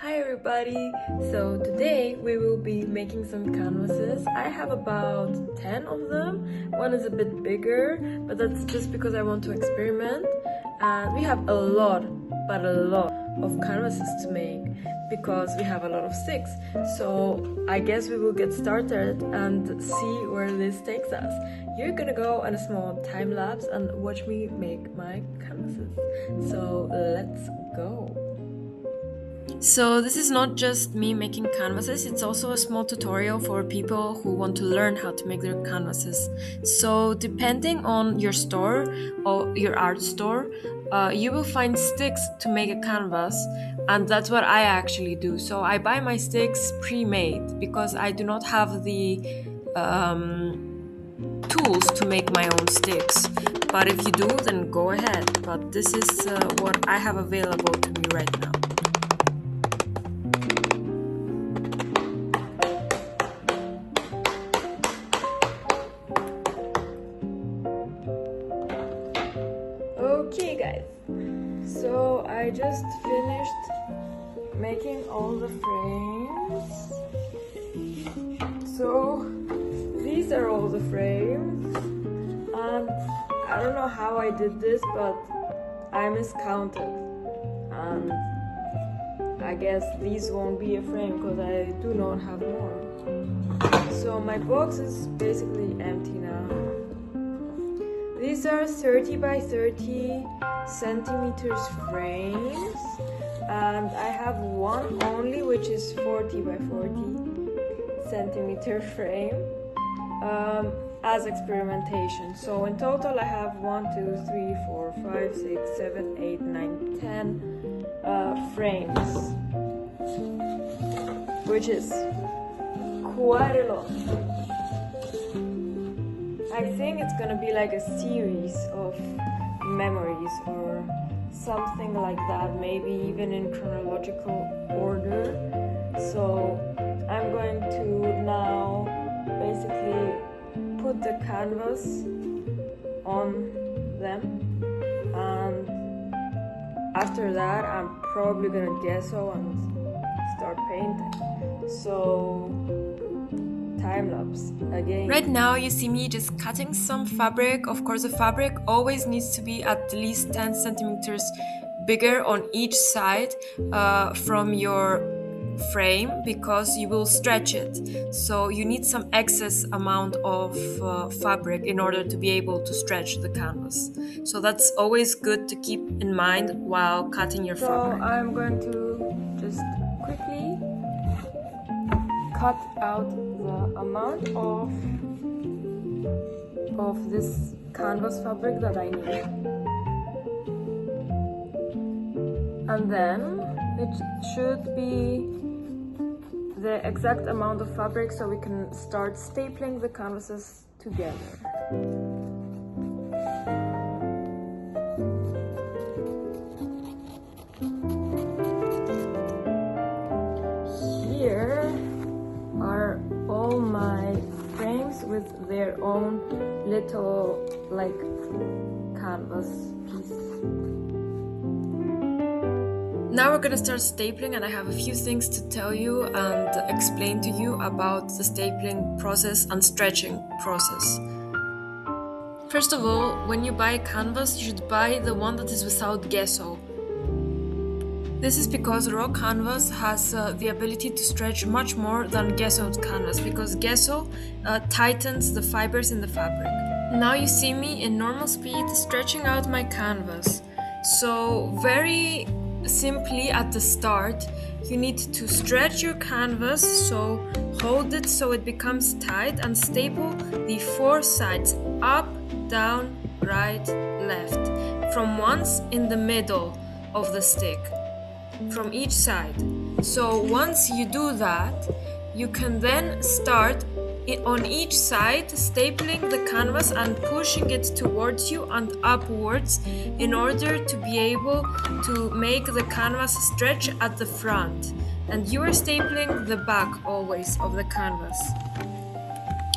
Hi everybody! So today we will be making some canvases. I have about 10 of them. One is a bit bigger, but that's just because I want to experiment. And we have a lot of canvases to make because we have a lot of sticks. So I guess we will get started and see where this takes us. You're gonna go on a small time lapse and watch me make my canvases. So let's go! So this is not just me making canvases, it's also a small tutorial for people who want to learn how to make their canvases. So depending on your store or your art store, you will find sticks to make a canvas, and that's what I actually do. So I buy my sticks pre-made because I do not have the tools to make my own sticks. But if you do, then go ahead. But this is what I have available to me right now. Okay guys, so I just finished making all the frames. So these are all the frames, and I don't know how I did this, but I miscounted, and I guess these won't be a frame because I do not have more. So my box is basically empty now. These are 30 by 30 centimeters frames, and I have one only which is 40 by 40 centimeter frame as experimentation. So in total I have 1, 2, 3, 4, 5, 6, 7, 8, 9, 10 frames, which is quite a lot. I think it's gonna be like a series of memories or something like that, maybe even in chronological order. So I'm going to now basically put the canvas on them, and after that I'm probably gonna gesso and start painting. So time lapse again. Right now you see me just cutting some fabric. Of course the fabric always needs to be at least 10 centimeters bigger on each side from your frame, because you will stretch it. So you need some excess amount of fabric in order to be able to stretch the canvas. So that's always good to keep in mind while cutting your fabric. So I'm going to just quickly cut out the amount of this canvas fabric that I need, and then it should be the exact amount of fabric so we can start stapling the canvases together. Here are all my frames with their own little like canvas piece. Now we're gonna start stapling, and I have a few things to tell you and explain to you about the stapling process and stretching process. First of all, when you buy a canvas, you should buy the one that is without gesso. This is because raw canvas has the ability to stretch much more than gessoed canvas, because gesso tightens the fibers in the fabric. Now you see me in normal speed stretching out my canvas. So very simply at the start, you need to stretch your canvas, so hold it so it becomes tight and staple the 4 sides, up, down, right, left, from once in the middle of the stick, from each side. So once you do that, you can then start on each side stapling the canvas and pushing it towards you and upwards in order to be able to make the canvas stretch at the front, and you are stapling the back always of the canvas.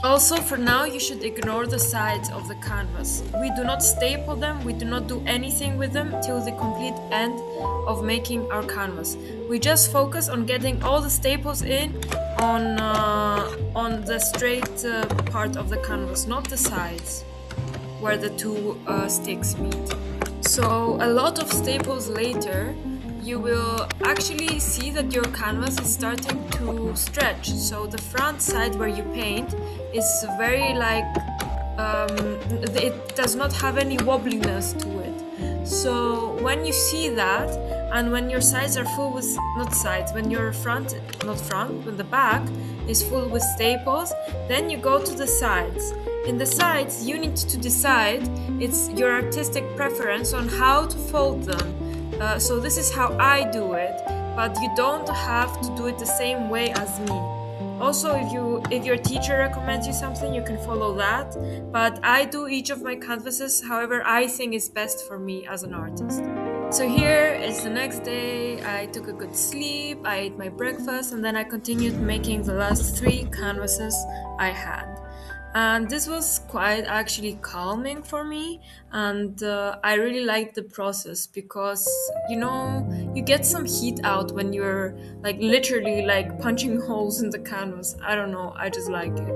Also, for now, you should ignore the sides of the canvas. We do not staple them, we do not do anything with them till the complete end of making our canvas. We just focus on getting all the staples in on the straight part of the canvas, not the sides where the two sticks meet. So a lot of staples later, you will actually see that your canvas is starting to stretch. So the front side where you paint is very like it does not have any wobbliness to it. So when you see that, and when your sides are full with not sides, when your front not front, when the back is full with staples, then you go to the sides. In the sides, you need to decide, it's your artistic preference on how to fold them. So this is how I do it, but you don't have to do it the same way as me. Also, if your teacher recommends you something, you can follow that. But I do each of my canvases however I think is best for me as an artist. So here is the next day. I took a good sleep, I ate my breakfast, and then I continued making the last 3 canvases I had. And this was quite actually calming for me, and I really liked the process because you get some heat out when you're like literally like punching holes in the canvas. I don't know, I just like it.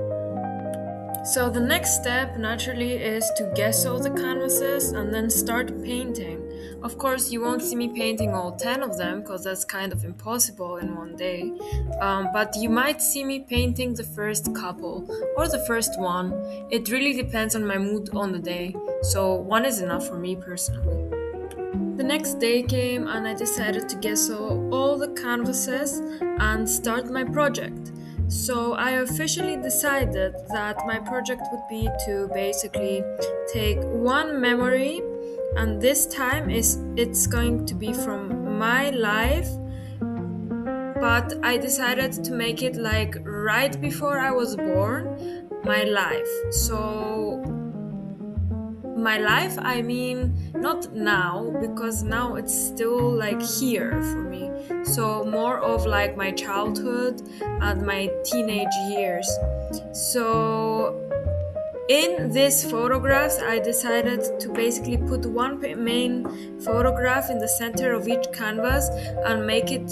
So the next step naturally is to gesso the canvases and then start painting. Of course, you won't see me painting all 10 of them because that's kind of impossible in one day. But you might see me painting the first couple or the first one. It really depends on my mood on the day. So one is enough for me personally. The next day came and I decided to gesso all the canvases and start my project. So I officially decided that my project would be to basically take one memory, and this time it's going to be from my life, but I decided to make it like right before I was born, my life. So my life, I mean not now, because now it's still like here for me, so more of like my childhood and my teenage years. So in these photographs I decided to basically put one main photograph in the center of each canvas and make it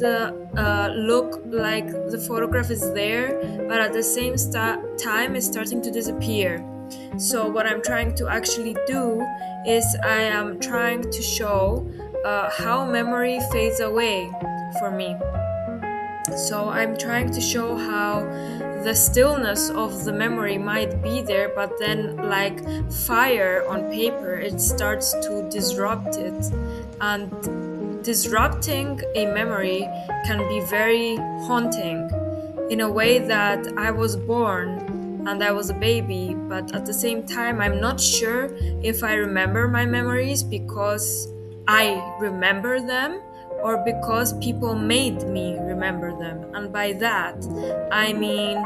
look like the photograph is there, but at the same time it's starting to disappear. So what I'm trying to actually do is I am trying to show how memory fades away for me. So I'm trying to show how the stillness of the memory might be there, but then like fire on paper, it starts to disrupt it. And disrupting a memory can be very haunting in a way that I was born and I was a baby, but at the same time I'm not sure if I remember my memories because I remember them or because people made me remember them. And by that I mean,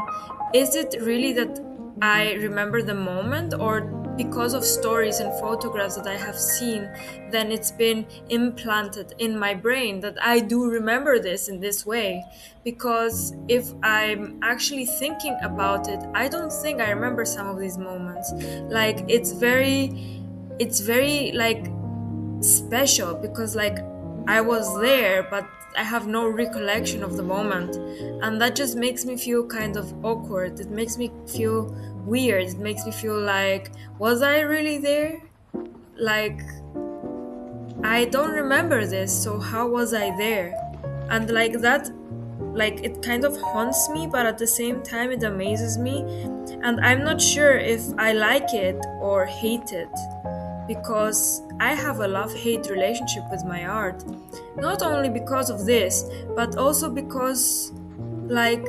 is it really that I remember the moment, or because of stories and photographs that I have seen, then it's been implanted in my brain that I do remember this in this way? Because if I'm actually thinking about it, I don't think I remember some of these moments. Like it's very like special because like I was there, but I have no recollection of the moment, and that just makes me feel kind of awkward. It makes me feel weird. It makes me feel like, was I really there? Like, I don't remember this, so how was I there? And like that, like it kind of haunts me, but at the same time it amazes me, and I'm not sure if I like it or hate it, because I have a love-hate relationship with my art. Not only because of this, but also because like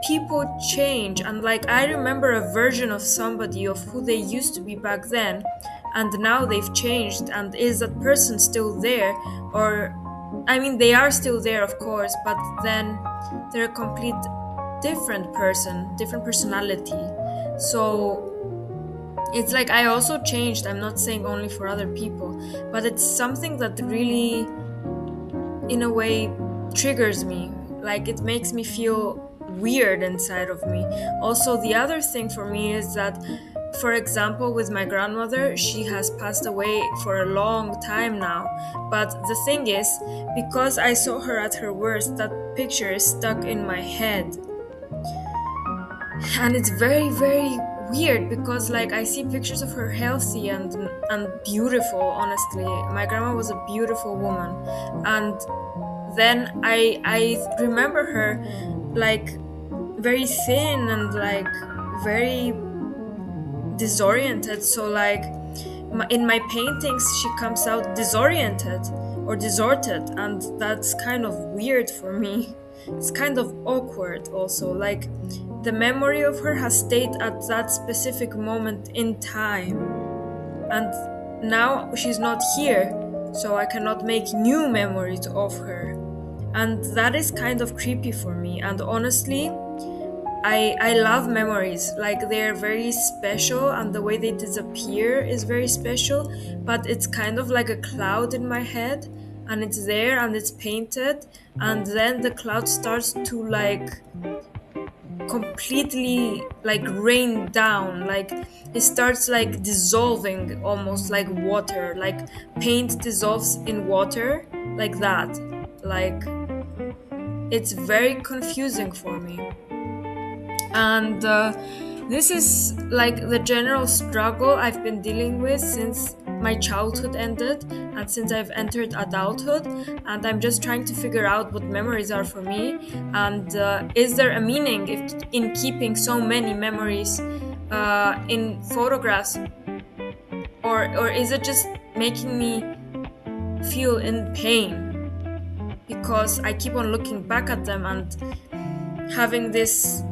people change, and like I remember a version of somebody of who they used to be back then, and now they've changed, and is that person still there? Or I mean, they are still there, of course, but then they're a complete different person, different personality. So it's like I also changed. I'm not saying only for other people, but it's something that really, in a way, triggers me. Like it makes me feel weird inside of me. Also, the other thing for me is that, for example, with my grandmother, she has passed away for a long time now. But the thing is, because I saw her at her worst, that picture is stuck in my head. And it's very, very weird because like I see pictures of her healthy and beautiful. Honestly, my grandma was a beautiful woman, and then I remember her like very thin and like very disoriented. So like in my paintings she comes out disoriented or distorted, and that's kind of weird for me. It's kind of awkward also. Like the memory of her has stayed at that specific moment in time, and now she's not here, so I cannot make new memories of her, and that is kind of creepy for me. And honestly, I love memories. Like they're very special, and the way they disappear is very special, but it's kind of like a cloud in my head, and it's there and it's painted, and then the cloud starts to like completely like rain down. Like it starts like dissolving, almost like water, like paint dissolves in water, like that. Like it's very confusing for me. And this is like the general struggle I've been dealing with since my childhood ended and since I've entered adulthood, and I'm just trying to figure out what memories are for me, and is there a meaning in keeping so many memories in photographs, or is it just making me feel in pain because I keep on looking back at them and having this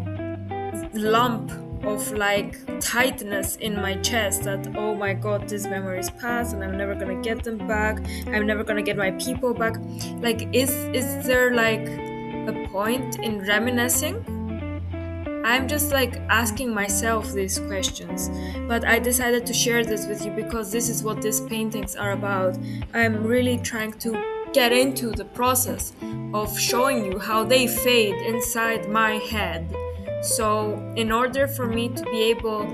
lump of like tightness in my chest that, oh my god, these memories pass and I'm never gonna get them back, I'm never gonna get my people back. Like is there like a point in reminiscing? I'm just like asking myself these questions, but I decided to share this with you because this is what these paintings are about. I'm really trying to get into the process of showing you how they fade inside my head. So in order for me to be able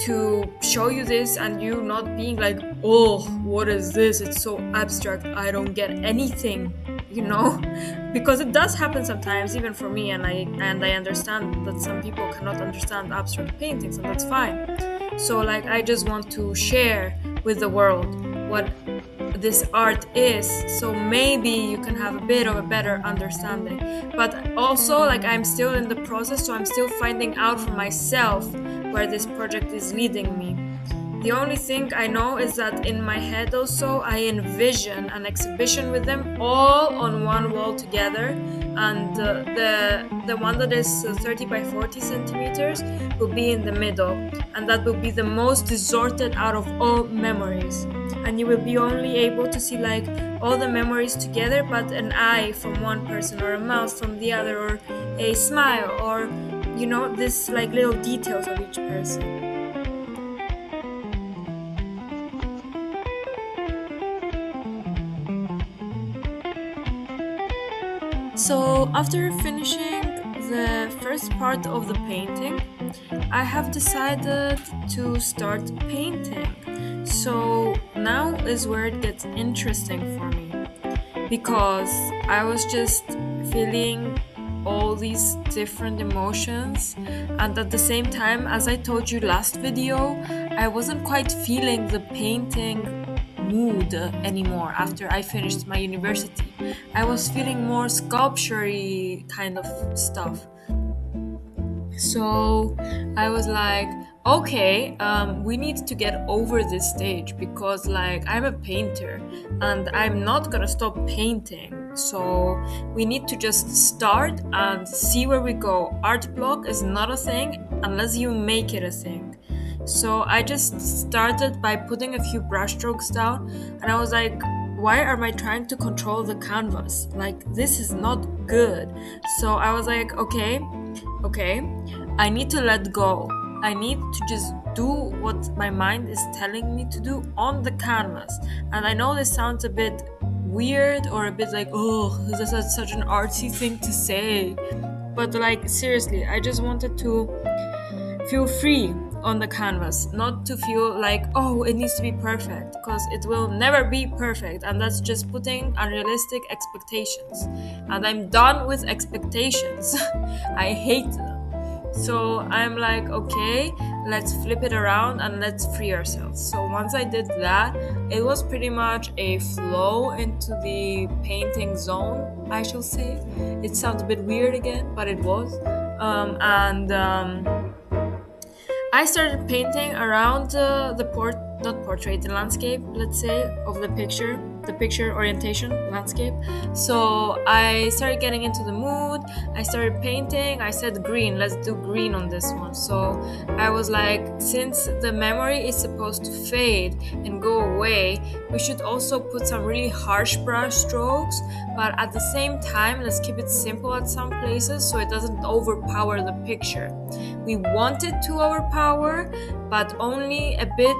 to show you this and you not being like, oh, what is this? It's so abstract, I don't get anything, you know? Because it does happen sometimes, even for me, and I understand that some people cannot understand abstract paintings, and that's fine. So like I just want to share with the world what this art is, so maybe you can have a bit of a better understanding. But also like I'm still in the process, so I'm still finding out for myself where this project is leading me. The only thing I know is that in my head also I envision an exhibition with them all on one wall together, and the one that is 30 by 40 centimeters will be in the middle, and that will be the most distorted out of all memories, and you will be only able to see like all the memories together, but an eye from one person or a mouth from the other or a smile or, you know, this like little details of each person. So after finishing the first part of the painting, I have decided to start painting. So now is where it gets interesting for me, because I was just feeling all these different emotions, and at the same time, as I told you last video, I wasn't quite feeling the painting mood anymore after I finished my university. I was feeling more sculpture-y kind of stuff. So I was like, okay, we need to get over this stage, because like I'm a painter and I'm not gonna stop painting. So we need to just start and see where we go. Art block is not a thing unless you make it a thing. So I just started by putting a few brushstrokes down, and I was like, why am I trying to control the canvas? Like, this is not good. So I was like, okay, I need to let go. I need to just do what my mind is telling me to do on the canvas. And I know this sounds a bit weird or a bit like, oh, this is such an artsy thing to say. but like seriously, I just wanted to feel free on the canvas, not to feel like, oh, it needs to be perfect, because it will never be perfect, and that's just putting unrealistic expectations. And I'm done with expectations. I hate them. So I'm like, okay, let's flip it around and let's free ourselves. So once I did that, it was pretty much a flow into the painting zone, I shall say. It sounds a bit weird again, but it was. I started painting around the landscape, let's say, of the picture orientation landscape. So I started getting into the mood. I started painting. I said green, let's do green on this one. So I was like, since the memory is supposed to fade and go away, we should also put some really harsh brush strokes, but at the same time, let's keep it simple at some places so it doesn't overpower the picture. We want it to overpower, but only a bit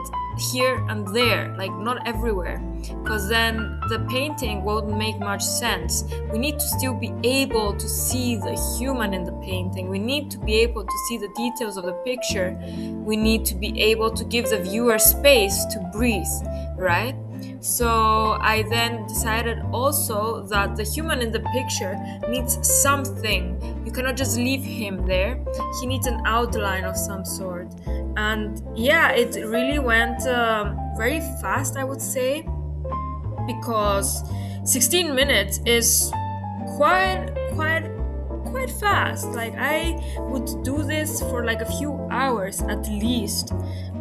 here and there, like not everywhere, because then the painting won't make much sense. We need to still be able to see the human in the painting. We need to be able to see the details of the picture. We need to be able to give the viewer space to breathe, right? So I then decided also that the human in the picture needs something. You cannot just leave him there. He needs an outline of some sort. And yeah, it really went very fast, I would say, because 16 minutes is quite fast. Like, I would do this for like a few hours at least.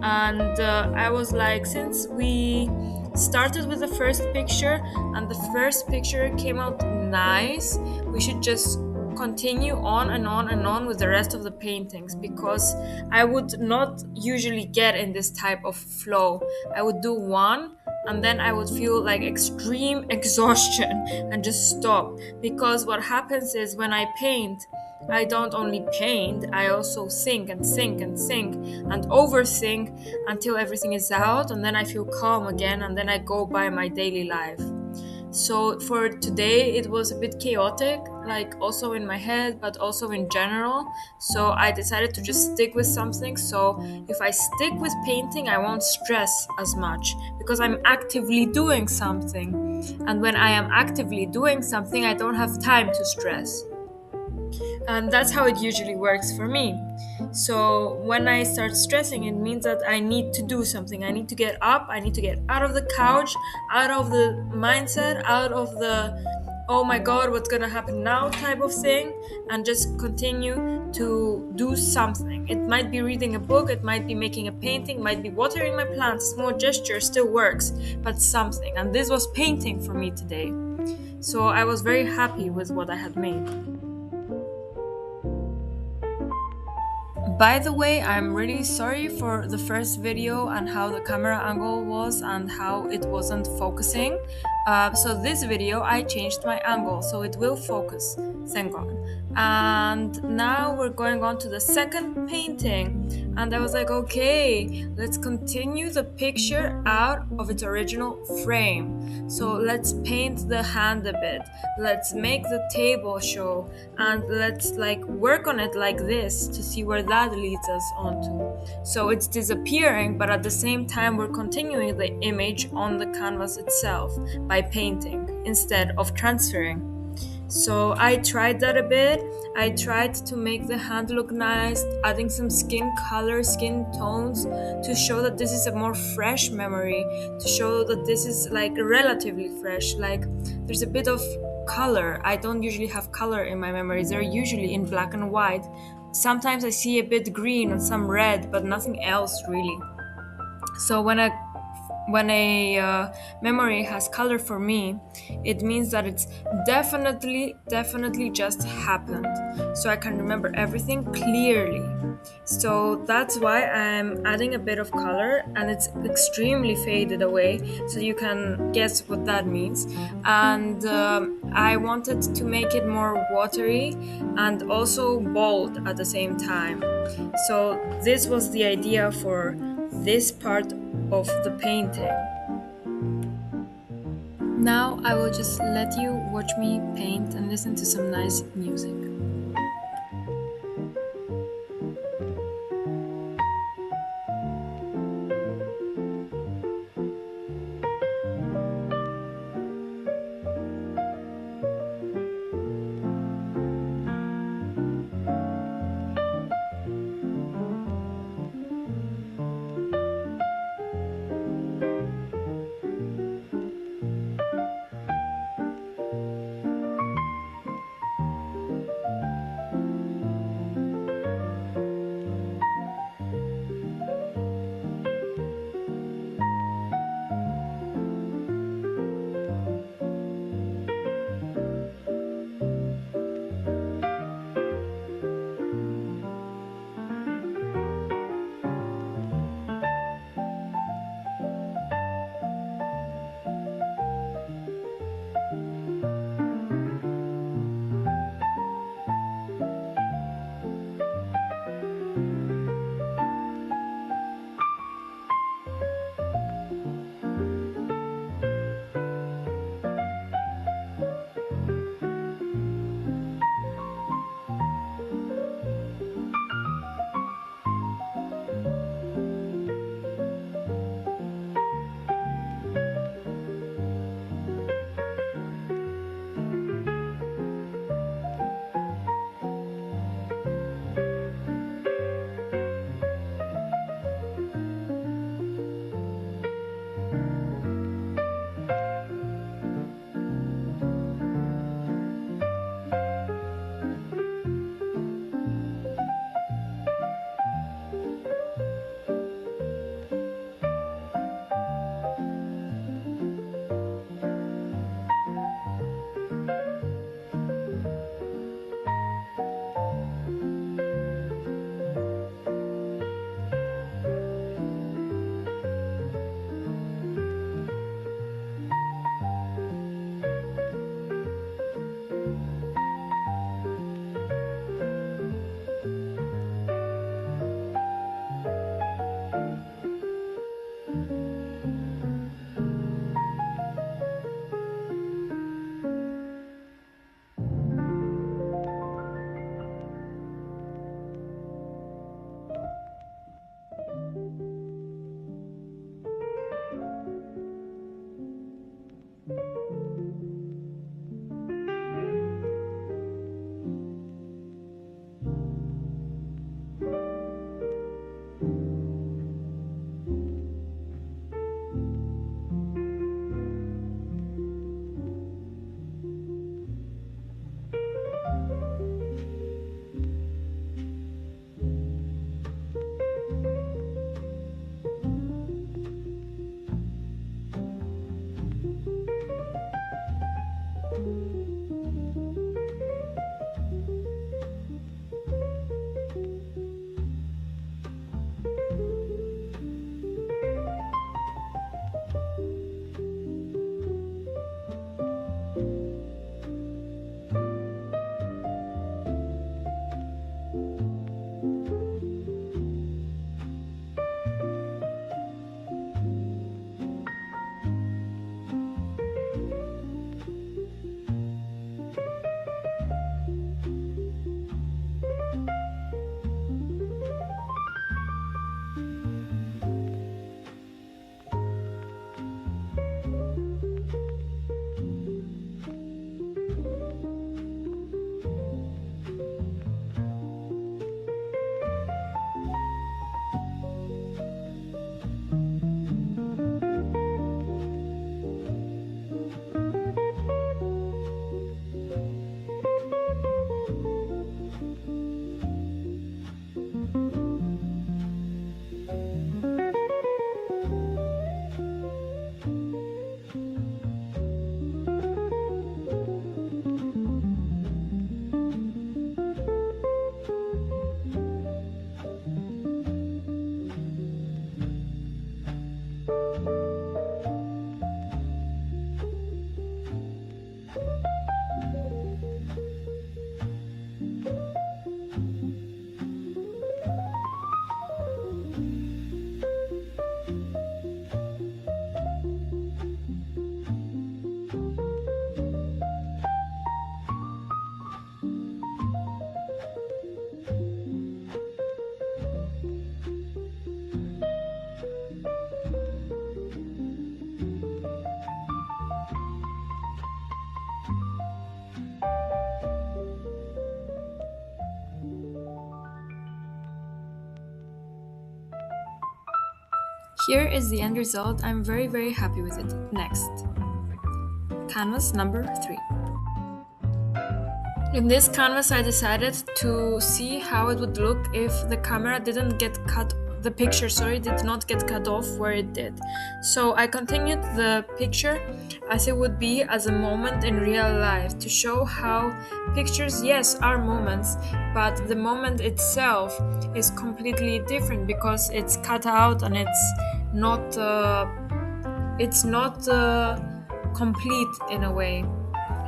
And I was like, since we started with the first picture and the first picture came out nice, we should just continue on and on and on with the rest of the paintings, because I would not usually get in this type of flow. I would do one and then I would feel like extreme exhaustion and just stop, because what happens is when I paint, I don't only paint, I also think and think and think and overthink until everything is out, and then I feel calm again, and then I go by my daily life. So for today, it was a bit chaotic, like also in my head, but also in general. So I decided to just stick with something. So if I stick with painting, I won't stress as much because I'm actively doing something. And when I am actively doing something, I don't have time to stress. And that's how it usually works for me. So when I start stressing, it means that I need to do something. I need to get up, I need to get out of the couch, out of the mindset, out of the oh my god, what's gonna happen now type of thing, and just continue to do something. It might be reading a book, it might be making a painting, it might be watering my plants. Small gesture still works, but something. And this was painting for me today. So I was very happy with what I had made. By the way, I'm really sorry for the first video and how the camera angle was and how it wasn't focusing. So this video, I changed my angle, so it will focus, thank God. And now we're going on to the second painting. And I was like, okay, let's continue the picture out of its original frame. So let's paint the hand a bit. Let's make the table show. And let's like work on it like this to see where that leads us onto. So it's disappearing, but at the same time, we're continuing the image on the canvas itself by painting instead of transferring. So I tried that a bit. I tried to make the hand look nice, adding some skin color, skin tones to show that this is a more fresh memory, to show that this is like relatively fresh, like there's a bit of color. I don't usually have color in my memories. They're usually in black and white. Sometimes I see a bit green and some red, but nothing else really. So when a memory has color for me, it means that it's definitely just happened. So I can remember everything clearly. So that's why I'm adding a bit of color, and it's extremely faded away, so you can guess what that means. And I wanted to make it more watery and also bold at the same time. So this was the idea for this part of the painting. Now I will just let you watch me paint and listen to some nice music. Here is the end result. I'm very happy with it. Next. Canvas number 3. In this canvas I decided to see how it would look if the camera didn't get cut, the picture, did not get cut off where it did. So I continued the picture as it would be as a moment in real life to show how pictures, yes, are moments, but the moment itself is completely different because it's cut out and it's not complete in a way.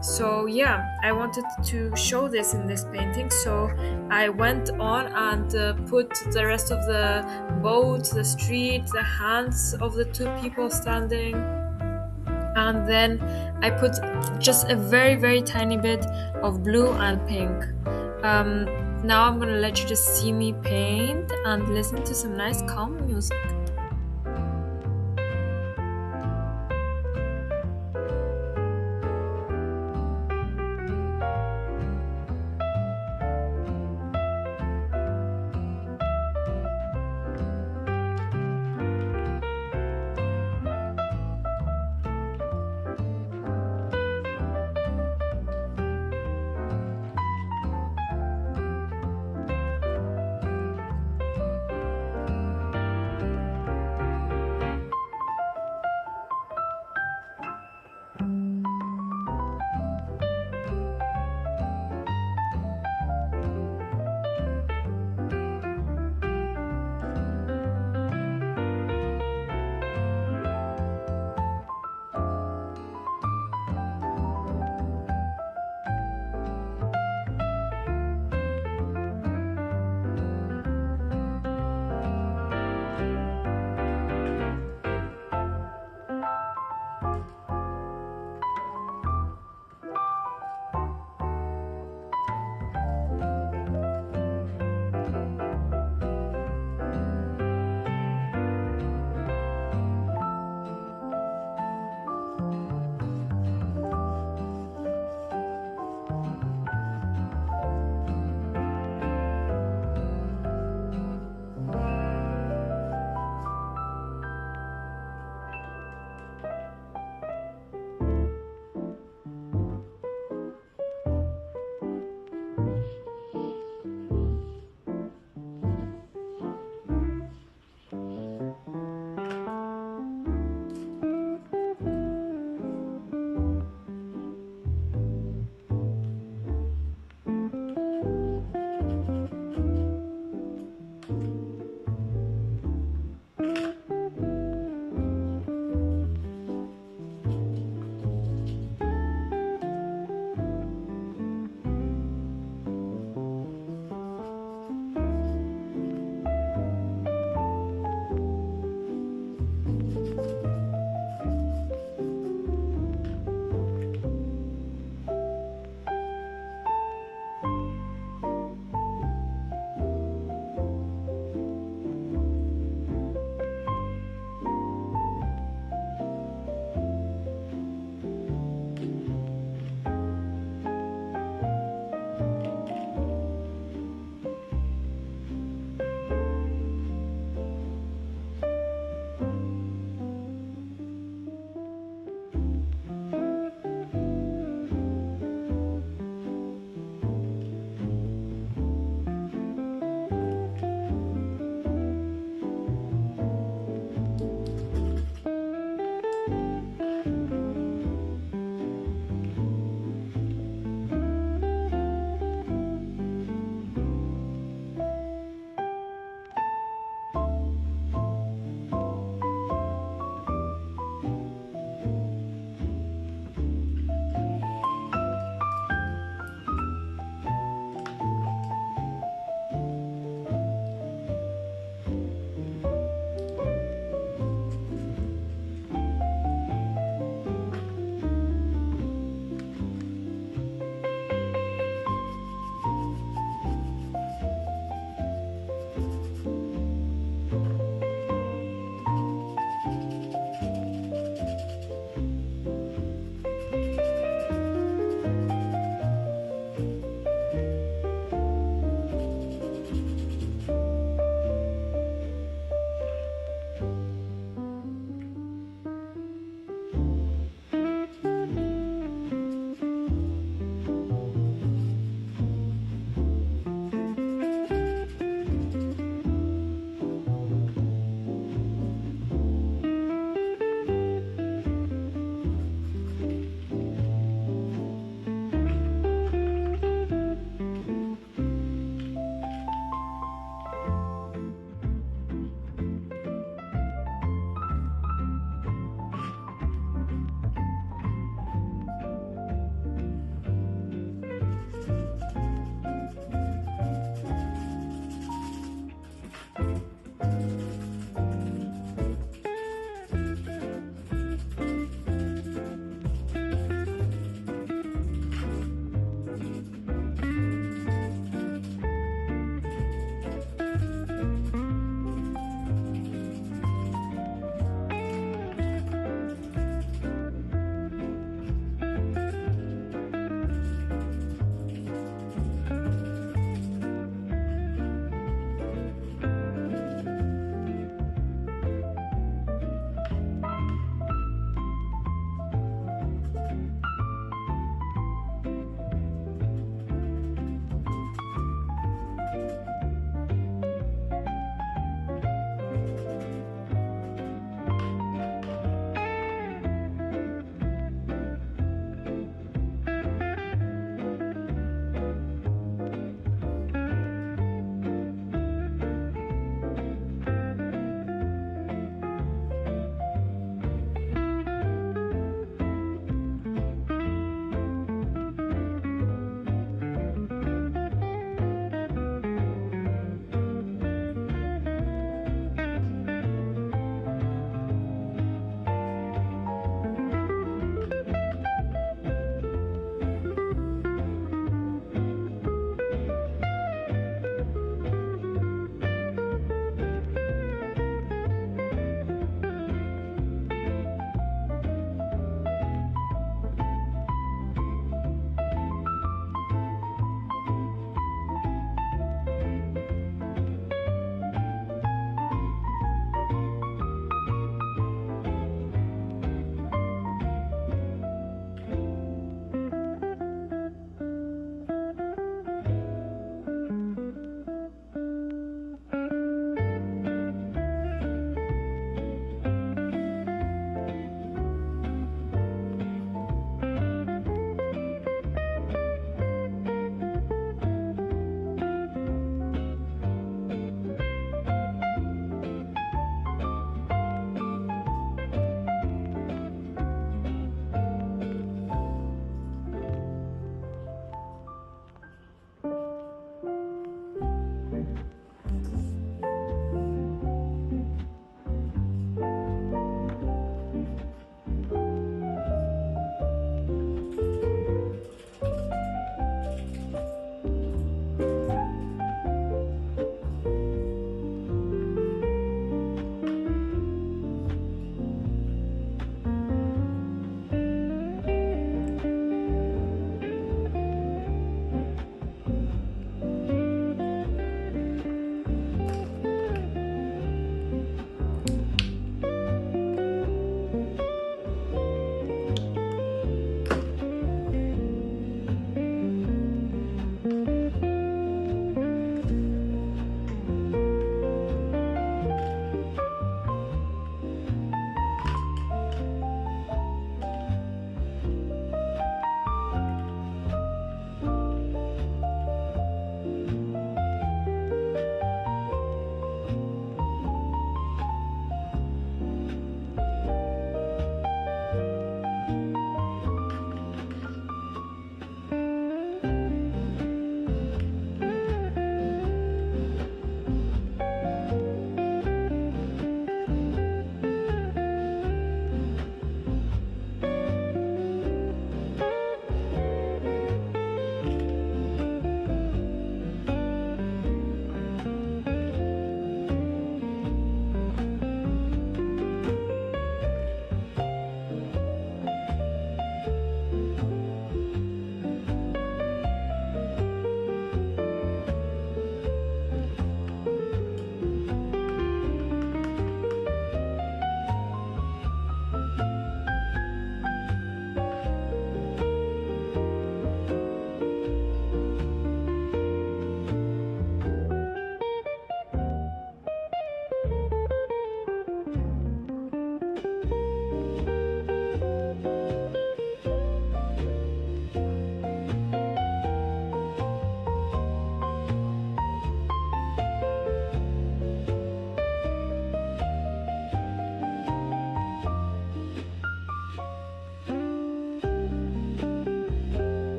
So yeah, I wanted to show this in this painting, so I went on and put the rest of the boat, the street, the hands of the two people standing, and then I put just a very tiny bit of blue and pink. Now I'm gonna let you just see me paint and listen to some nice calm music.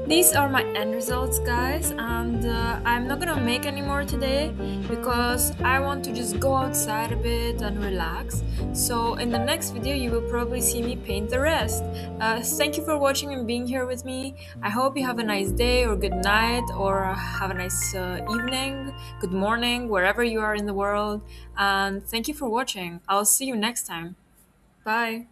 These are my end results, guys, and I'm not gonna make any more today because I want to just go outside a bit and relax. So, in the next video, you will probably see me paint the rest. Thank you for watching and being here with me. I hope you have a nice day, or good night, or have a nice evening, good morning, wherever you are in the world. And thank you for watching. I'll see you next time. Bye.